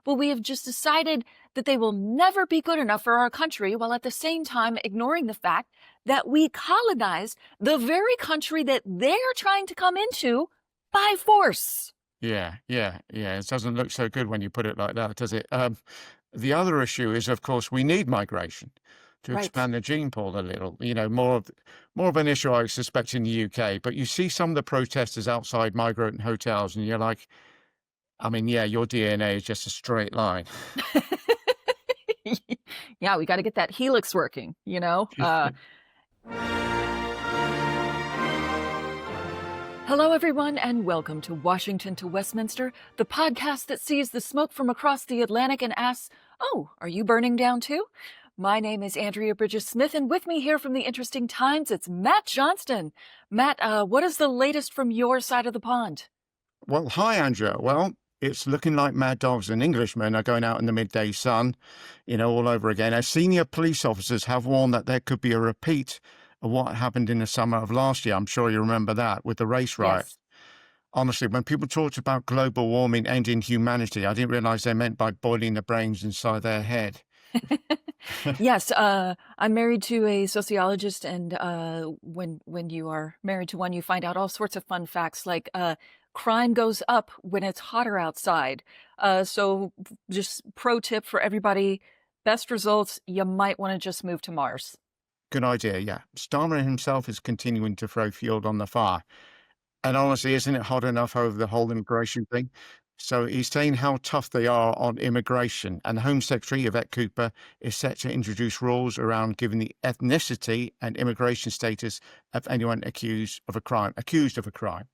Well, we have just decided that they will never be good enough for our country, while at the same time ignoring the fact that we colonized the very country that they're trying to come into by force. Yeah, yeah, yeah. It doesn't look so good when you put it like that, does it? The other issue is, of course, we need migration to Right. expand the gene pool a little. More of an issue, I suspect, in the UK. But you see some of the protesters outside migrant hotels, and you're like, I mean, yeah, your DNA is just a straight line. Yeah, we got to get that helix working, you know? Hello, everyone, and welcome to Washington to Westminster, the podcast that sees the smoke from across the Atlantic and asks, oh, are you burning down too? My name is Andrea Bridges-Smith, and with me here from the Interesting Times, it's Matt Johnston. Matt, what is the latest from your side of the pond? Well, hi, Andrea. Well, it's looking like mad dogs and Englishmen are going out in the midday sun, all over again. As senior police officers have warned that there could be a repeat of what happened in the summer of last year. I'm sure you remember that with the race riots. Yes. Honestly, when people talked about global warming ending humanity, I didn't realize they meant by boiling the brains inside their head. Yes, I'm married to a sociologist, and when you are married to one, you find out all sorts of fun facts, like crime goes up when it's hotter outside. So just pro tip for everybody, best results, you might want to just move to Mars. Good idea, yeah. Starmer himself is continuing to throw fuel on the fire. And honestly, isn't it hot enough over the whole immigration thing? So he's saying how tough they are on immigration. And the Home Secretary, Yvette Cooper, is set to introduce rules around giving the ethnicity and immigration status of anyone accused of a crime.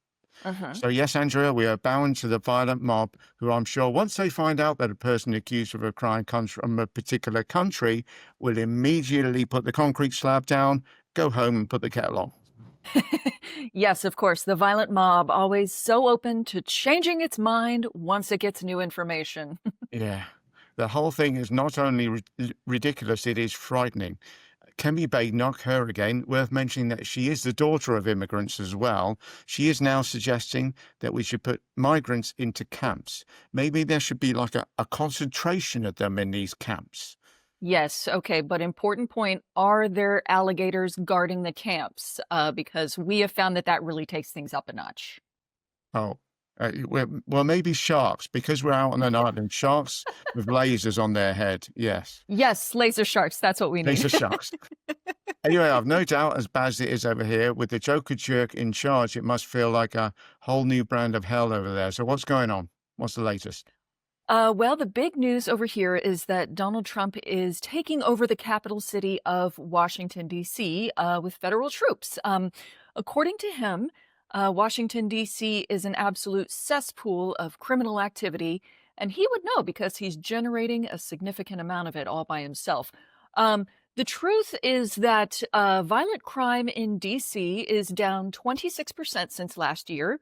Uh-huh. So yes, Andrea, we are bound to the violent mob who, I'm sure, once they find out that a person accused of a crime comes from a particular country, will immediately put the concrete slab down, go home and put the kettle on. Yes, of course, the violent mob, always so open to changing its mind once it gets new information. Yeah. The whole thing is not only ridiculous, it is frightening. Kemi Bay, not her again, worth mentioning that she is the daughter of immigrants as well. She is now suggesting that we should put migrants into camps. Maybe there should be like a concentration of them in these camps. Yes, okay, but important point, are there alligators guarding the camps? Because we have found that that really takes things up a notch. Oh, well, maybe sharks, because we're out on an island. Sharks with lasers on their head. Yes, Yes, laser sharks, that's what we need. laser sharks. Anyway, I've no doubt, as bad as it is over here, with the Joker jerk in charge, it must feel like a whole new brand of hell over there. So what's going on? What's the latest? Well, the big news over here is that Donald Trump is taking over the capital city of Washington, D.C., with federal troops. According to him, Washington, D.C. is an absolute cesspool of criminal activity, and he would know because he's generating a significant amount of it all by himself. The truth is that violent crime in D.C. is down 26% since last year.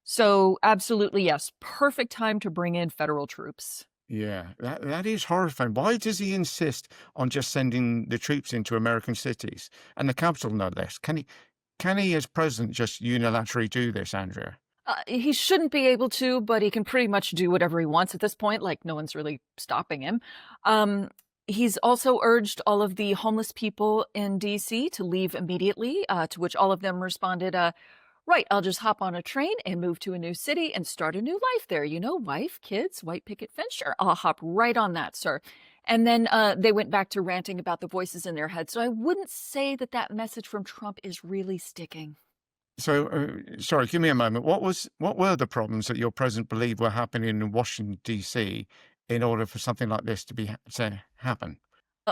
So absolutely, yes, perfect time to bring in federal troops. Yeah, that is horrifying. Why does he insist on just sending the troops into American cities and the capital, no less? Can he, as president, just unilaterally do this, Andrea? He shouldn't be able to, but he can pretty much do whatever he wants at this point. Like, no one's really stopping him. He's also urged all of the homeless people in DC to leave immediately, to which all of them responded, right, I'll just hop on a train and move to a new city and start a new life there. You know, wife, kids, white picket fence. Sure, I'll hop right on that, sir. And then they went back to ranting about the voices in their head. So I wouldn't say that that message from Trump is really sticking. So, sorry, give me a moment. What were the problems that your president believed were happening in Washington, D.C. in order for something like this to happen?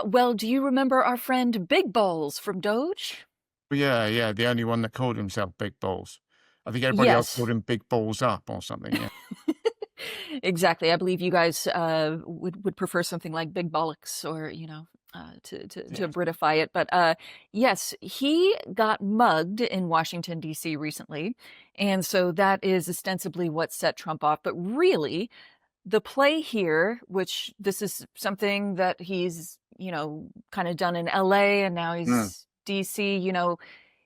Well, do you remember our friend Big Balls from Doge? Yeah, the only one that called himself Big Balls. I think everybody else Yes. called him Big Balls Up or something, yeah. Exactly. I believe you guys would prefer something like Big Bollocks, or to Yes. Britify it. But yes, he got mugged in Washington D.C. recently, and so that is ostensibly what set Trump off. But really, the play here, which this is something that he's kind of done in L.A. and now Mm. he's D.C.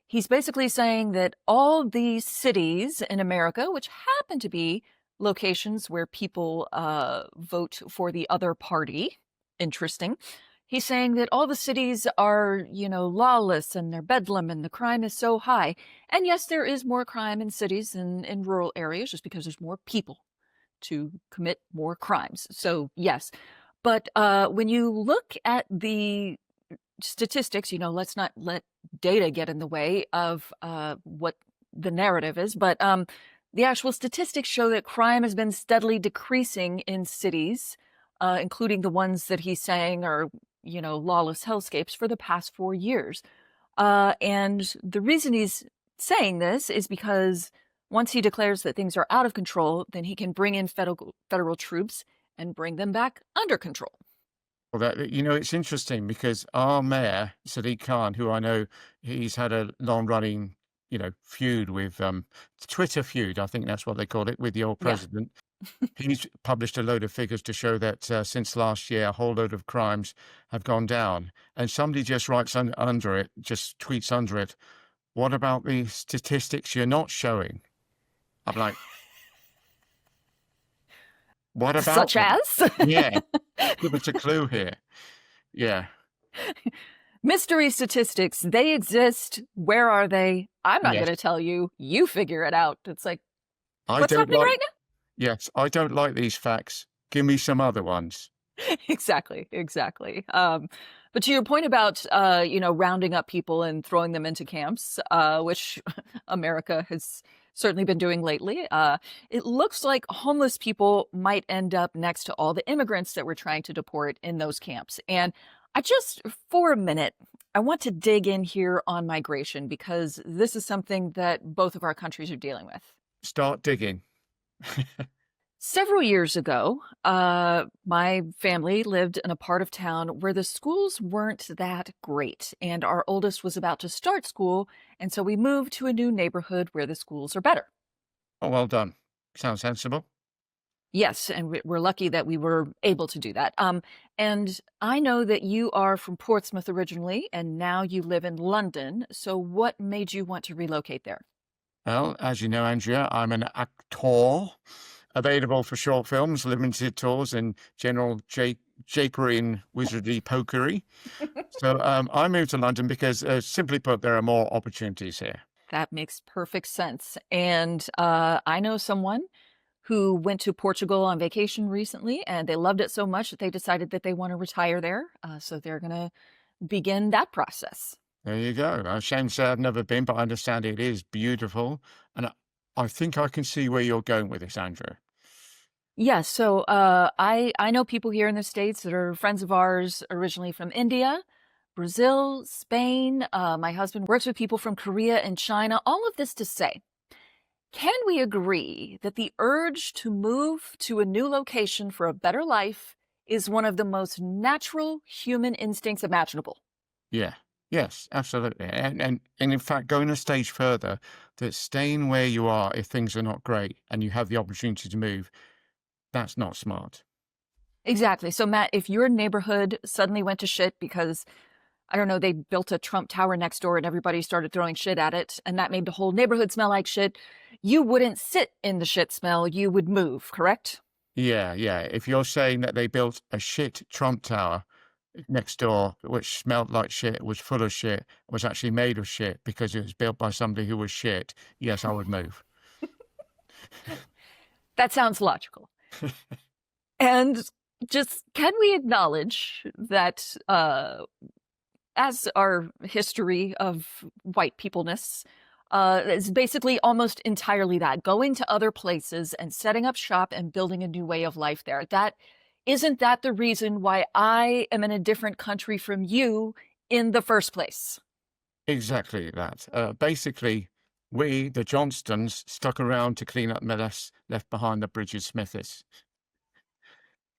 He's basically saying that all these cities in America, which happen to be locations where people vote for the other party. Interesting. He's saying that all the cities are, lawless and they're bedlam and the crime is so high. And yes, there is more crime in cities than in rural areas just because there's more people to commit more crimes. So, yes. But when you look at the statistics, let's not let data get in the way of what the narrative is. But the actual statistics show that crime has been steadily decreasing in cities, including the ones that he's saying are, lawless hellscapes for the past 4 years. And the reason he's saying this is because once he declares that things are out of control, then he can bring in federal troops and bring them back under control. Well, it's interesting because our mayor, Sadiq Khan, who I know he's had a long-running, feud with Twitter feud, I think that's what they call it, with the old Yeah. president. He's published a load of figures to show that since last year, a whole load of crimes have gone down. And somebody just writes under it, just tweets under it, what about the statistics you're not showing? I'm like, what about Such them? as? Yeah, give us a clue here. Yeah. Mystery statistics, they exist. Where are they? I'm not Yes. going to tell you. You figure it out. It's like, I what's don't happening like. right now? Yes, I don't like these facts. Give me some other ones. Exactly. But to your point about, rounding up people and throwing them into camps, which America has certainly been doing lately, it looks like homeless people might end up next to all the immigrants that we're trying to deport in those camps. And for a minute, I want to dig in here on migration because this is something that both of our countries are dealing with. Start digging. Several years ago, my family lived in a part of town where the schools weren't that great, and our oldest was about to start school, and so we moved to a new neighborhood where the schools are better. Oh, well done. Sounds sensible. Yes, and we're lucky that we were able to do that. And I know that you are from Portsmouth originally, and now you live in London. So what made you want to relocate there? Well, as you know, Andrea, I'm an actor, available for short films, limited tours, and general japery and wizardry pokery. So I moved to London because, simply put, there are more opportunities here. That makes perfect sense. And I know someone who went to Portugal on vacation recently, and they loved it so much that they decided that they want to retire there. So they're going to begin that process. There you go. Shame to say I've never been, but I understand it is beautiful. And I think I can see where you're going with this, Andrew. Yeah, so I know people here in the States that are friends of ours originally from India, Brazil, Spain. My husband works with people from Korea and China. All of this to say, can we agree that the urge to move to a new location for a better life is one of the most natural human instincts imaginable? Yeah. Yes, absolutely. And in fact, going a stage further, that staying where you are if things are not great and you have the opportunity to move, that's not smart. Exactly. So, Matt, if your neighborhood suddenly went to shit because, I don't know, they built a Trump tower next door and everybody started throwing shit at it, and that made the whole neighborhood smell like shit, you wouldn't sit in the shit smell. You would move, correct? Yeah, yeah. If you're saying that they built a shit Trump tower next door, which smelled like shit, was full of shit, was actually made of shit because it was built by somebody who was shit, yes, I would move. That sounds logical. And just can we acknowledge that as our history of white peopleness is basically almost entirely that, going to other places and setting up shop and building a new way of life there. Isn't that the reason why I am in a different country from you in the first place? Exactly that. Basically, we, the Johnstons, stuck around to clean up mess left behind the Bridget Smiths.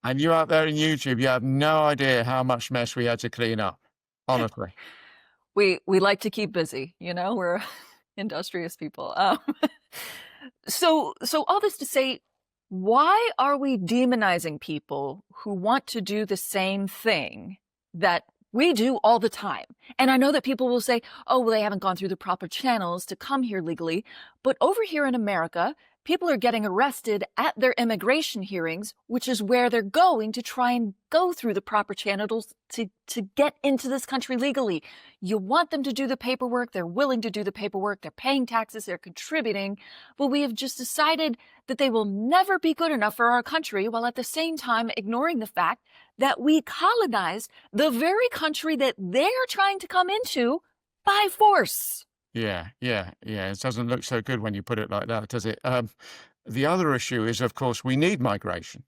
And you out there in YouTube, you have no idea how much mess we had to clean up. Honestly. We like to keep busy, we're industrious people. So all this to say, why are we demonizing people who want to do the same thing that we do all the time? And I know that people will say, oh, well, they haven't gone through the proper channels to come here legally. But over here in America, people are getting arrested at their immigration hearings, which is where they're going to try and go through the proper channels to get into this country legally. You want them to do the paperwork. They're willing to do the paperwork. They're paying taxes. They're contributing. But we have just decided that they will never be good enough for our country, while at the same time ignoring the fact that we colonized the very country that they're trying to come into by force. Yeah. It doesn't look so good when you put it like that, does it? The other issue is, of course, we need migration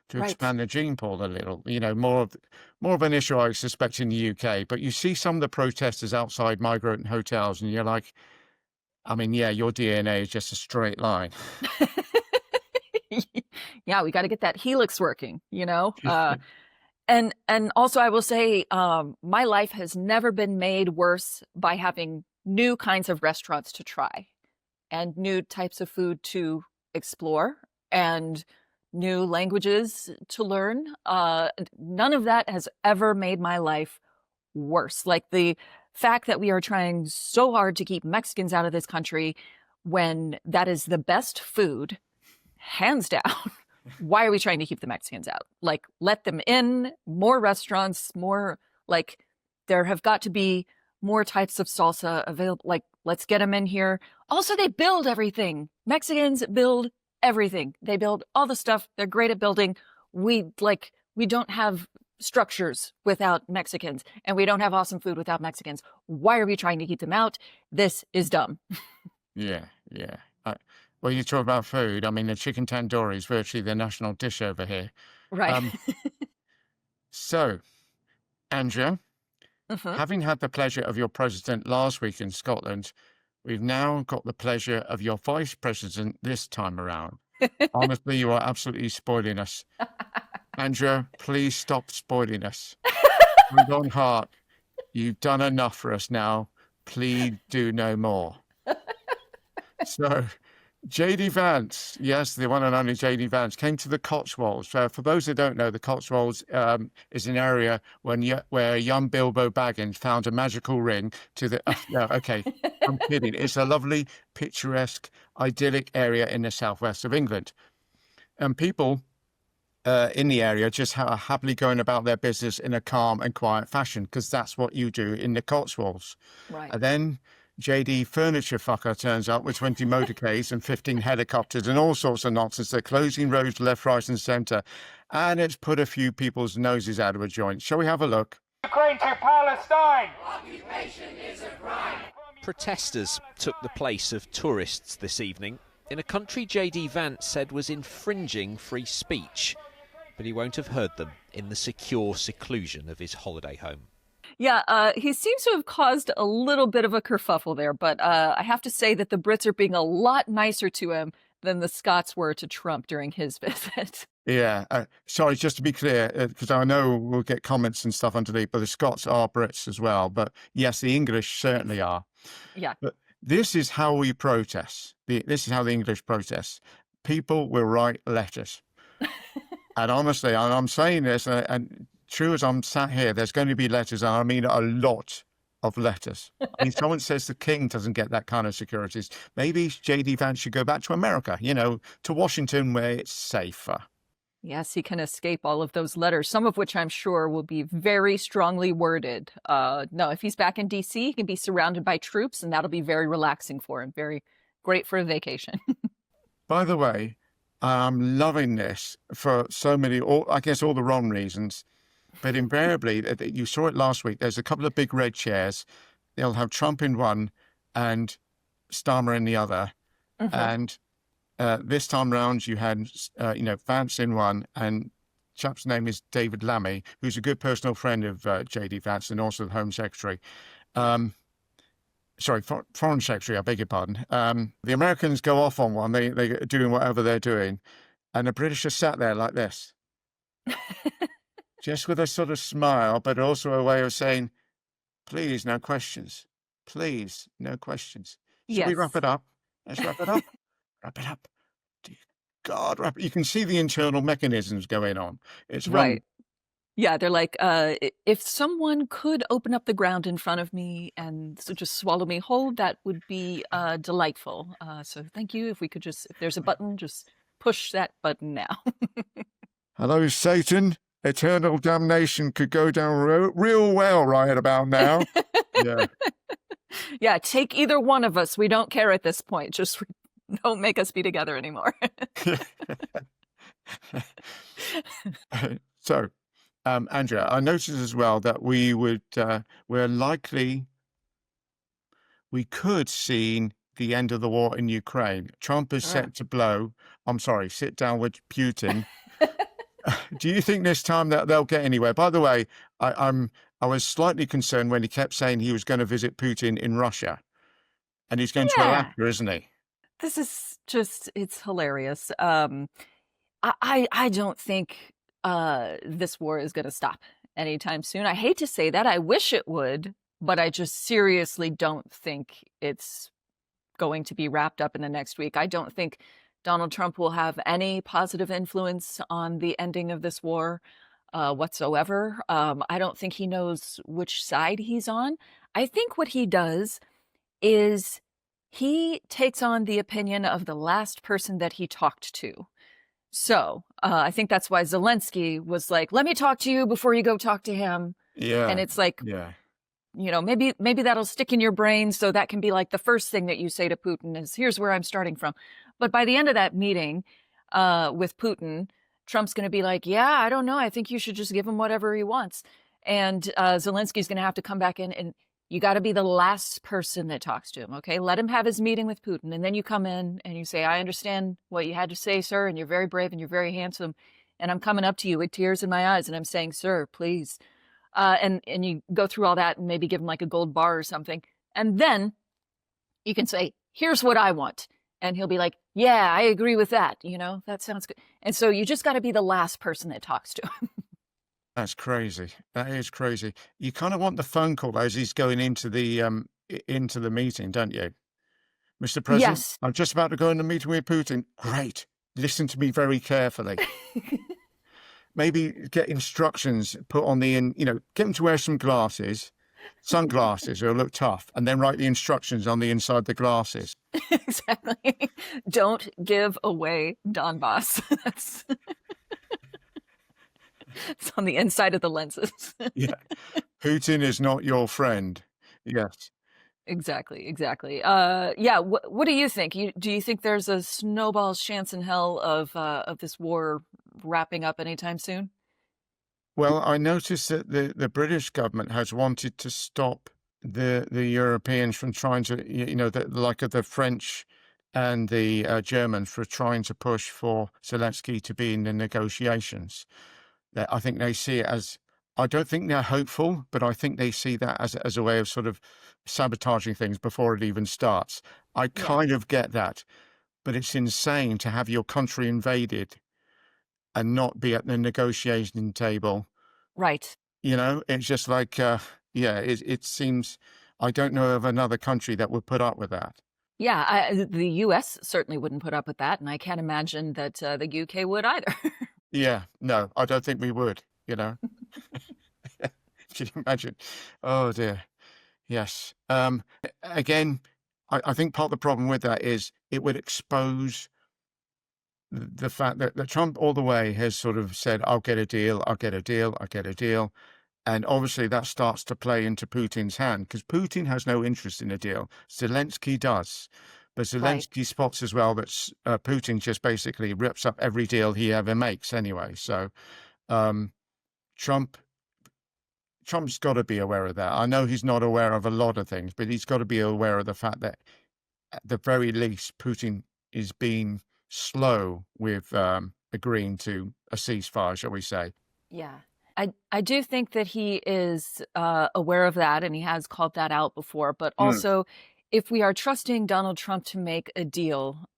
to Right. expand the gene pool a little. More of an issue, I suspect, in the UK. But you see some of the protesters outside migrant hotels, and you're like, I mean, yeah, your DNA is just a straight line. Yeah, we got to get that helix working, And also, I will say, my life has never been made worse by having new kinds of restaurants to try, and new types of food to explore, and new languages to learn. None of that has ever made my life worse. Like the fact that we are trying so hard to keep Mexicans out of this country when that is the best food, hands down. Why are we trying to keep the Mexicans out? Like, let them in, more restaurants, more, like, there have got to be more types of salsa available. Like, let's get them in here. Also, they build everything. Mexicans build everything. They build all the stuff. They're great at building. We don't have structures without Mexicans, and we don't have awesome food without Mexicans. Why are we trying to keep them out? This is dumb. Yeah. Well, you talk about food. I mean, the chicken tandoori is virtually the national dish over here. Right. So, Andrea, Uh-huh. having had the pleasure of your president last week in Scotland, we've now got the pleasure of your vice president this time around. Honestly, you are absolutely spoiling us. Andrea, please stop spoiling us. Hand on heart, you've done enough for us now. Please do no more. So, J.D. Vance, yes, the one and only J.D. Vance, came to the Cotswolds. For those who don't know, the Cotswolds is an area where young Bilbo Baggins found a magical ring to the... no, okay, I'm kidding. It's a lovely, picturesque, idyllic area in the southwest of England. And people in the area just are happily going about their business in a calm and quiet fashion, because that's what you do in the Cotswolds. Right. And then JD Furniture Fucker turns up with 20 motorcades and 15 helicopters and all sorts of nonsense. They're closing roads left, right and centre. And it's put a few people's noses out of a joint. Shall we have a look? Ukraine to Palestine! Occupation is a crime. Protesters took the place of tourists this evening in a country JD Vance said was infringing free speech. But he won't have heard them in the secure seclusion of his holiday home. Yeah, he seems to have caused a little bit of a kerfuffle there, but I have to say that the Brits are being a lot nicer to him than the Scots were to Trump during his visit. Yeah, sorry, just to be clear, because I know we'll get comments and stuff underneath, but the Scots are Brits as well. But yes, the English certainly are. Yeah. But this is how we protest. This is how the English protest. People will write letters. And honestly, I'm saying this, and true as I'm sat here, there's going to be letters, and I mean a lot of letters. I mean, someone says the king doesn't get that kind of securities. Maybe J.D. Vance should go back to America, to Washington, where it's safer. Yes, he can escape all of those letters, some of which I'm sure will be very strongly worded. No, if he's back in D.C., he can be surrounded by troops, and that'll be very relaxing for him. Very great for a vacation. By the way, I'm loving this for so many, I guess all the wrong reasons. But invariably, you saw it last week, there's a couple of big red chairs. They'll have Trump in one and Starmer in the other. Mm-hmm. And this time round, you had, Vance in one, and chap's name is David Lammy, who's a good personal friend of J.D. Vance and also the Home Secretary. Foreign Secretary, I beg your pardon. The Americans go off on one. They're doing whatever they're doing. And the British are sat there like this. Just with a sort of smile, but also a way of saying, please, no questions. Please, no questions. Should we wrap it up? Let's wrap it up. Wrap it up. Dear God, wrap it. You can see the internal mechanisms going on. It's Right. Yeah, they're like, if someone could open up the ground in front of me and just swallow me whole, that would be delightful. So thank you. If we could if there's a button, just push that button now. Hello, Satan. Eternal damnation could go down real well right about now. Yeah. Yeah, take either one of us. We don't care at this point. Just don't make us be together anymore. So, Andrea, I noticed as well that we could see the end of the war in Ukraine. Trump is set to sit down with Putin. Do you think this time that they'll get anywhere? By the way, I was slightly concerned when he kept saying he was going to visit Putin in Russia, and he's going to Alaska, isn't he? This is it's hilarious. I don't think this war is going to stop anytime soon. I hate to say that. I wish it would, but I just seriously don't think it's going to be wrapped up in the next week. I don't think Donald Trump will have any positive influence on the ending of this war whatsoever. I don't think he knows which side he's on. I think what he does is he takes on the opinion of the last person that he talked to. So I think that's why Zelensky was like, let me talk to you before you go talk to him. Yeah. And it's like, maybe that'll stick in your brain. So that can be like the first thing that you say to Putin is, here's where I'm starting from. But by the end of that meeting with Putin, Trump's going to be like, yeah, I don't know. I think you should just give him whatever he wants. And Zelensky's going to have to come back in, and you got to be the last person that talks to him. Okay, let him have his meeting with Putin. And then you come in and you say, I understand what you had to say, sir. And you're very brave and you're very handsome. And I'm coming up to you with tears in my eyes. And I'm saying, sir, please. And you go through all that and maybe give him like a gold bar or something. And then you can say, here's what I want. And he'll be like, yeah, I agree with that. That sounds good. And so you just got to be the last person that talks to him. That's crazy. That is crazy. You kind of want the phone call as he's going into the meeting, don't you? Mr. President, Yes. I'm just about to go in a meeting with Putin. Great. Listen to me very carefully. Maybe get instructions put on get him to wear some sunglasses, or look tough, and then write the instructions on the inside the glasses. Exactly. Don't give away Donbass. It's on the inside of the lenses. Yeah. Putin is not your friend. Yes. Exactly. Yeah. What do you think? Do you think there's a snowball's chance in hell of this war wrapping up anytime soon? Well, I noticed that the British government has wanted to stop the Europeans from trying to, the French and the Germans for trying to push for Zelensky to be in the negotiations. I think they see it as, I don't think they're hopeful, but I think they see that as a way of sort of sabotaging things before it even starts. I kind of get that, but it's insane to have your country invaded and not be at the negotiating table. Right. It's just like, it seems, I don't know of another country that would put up with that. Yeah, the U.S. certainly wouldn't put up with that, and I can't imagine that the U.K. would either. Yeah, no, I don't think we would, Can you imagine? Oh, dear. Yes. Again, I think part of the problem with that is it would expose the fact that Trump all the way has sort of said, I'll get a deal. And obviously that starts to play into Putin's hand, because Putin has no interest in a deal. Zelensky does. But Zelensky spots as well that Putin just basically rips up every deal he ever makes anyway. So Trump's got to be aware of that. I know he's not aware of a lot of things, but he's got to be aware of the fact that at the very least, Putin is being slow with agreeing to a ceasefire, shall we say. Yeah. I do think that he is aware of that, and he has called that out before. But also, if we are trusting Donald Trump to make a deal,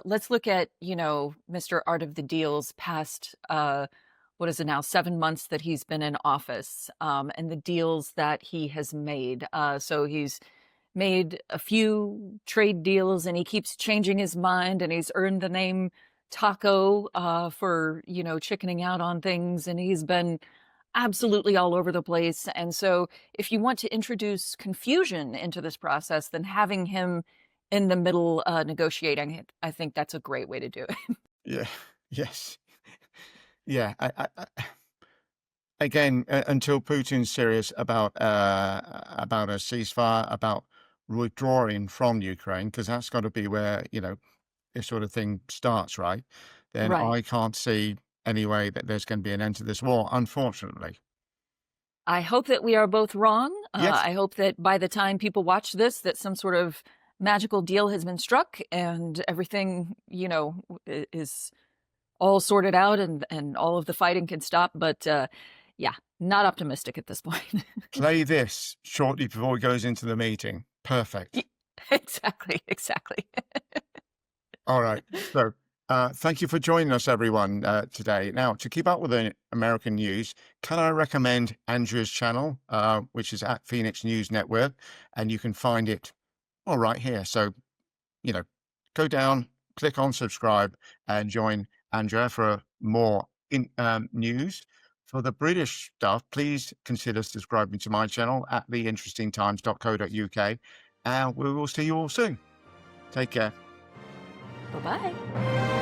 let's look at, Mr. Art of the Deal's past, what is it now, 7 months that he's been in office, and the deals that he has made. So he's made a few trade deals, and he keeps changing his mind, and he's earned the name Taco for, chickening out on things. And he's been absolutely all over the place. And so if you want to introduce confusion into this process, then having him in the middle negotiating it, I think that's a great way to do it. Yeah. Yes. Yeah. Again, until Putin's serious about a ceasefire, about withdrawing from Ukraine, because that's got to be where, this sort of thing starts, right? Then Right. I can't see any way that there's going to be an end to this war, unfortunately. I hope that we are both wrong. Yes. I hope that by the time people watch this, that some sort of magical deal has been struck and everything, is all sorted out and all of the fighting can stop. But yeah, not optimistic at this point. Play this shortly before he goes into the meeting. Perfect. Exactly, exactly. All right. So, thank you for joining us, everyone, today. Now, to keep up with the American news, can I recommend Andrea's channel, which is at Phoenix News Network, and you can find it all right here. So, go down, click on subscribe, and join Andrea for more news. For the British stuff, please consider subscribing to my channel at theinterestingtimes.co.uk, and we will see you all soon. Take care. Bye-bye.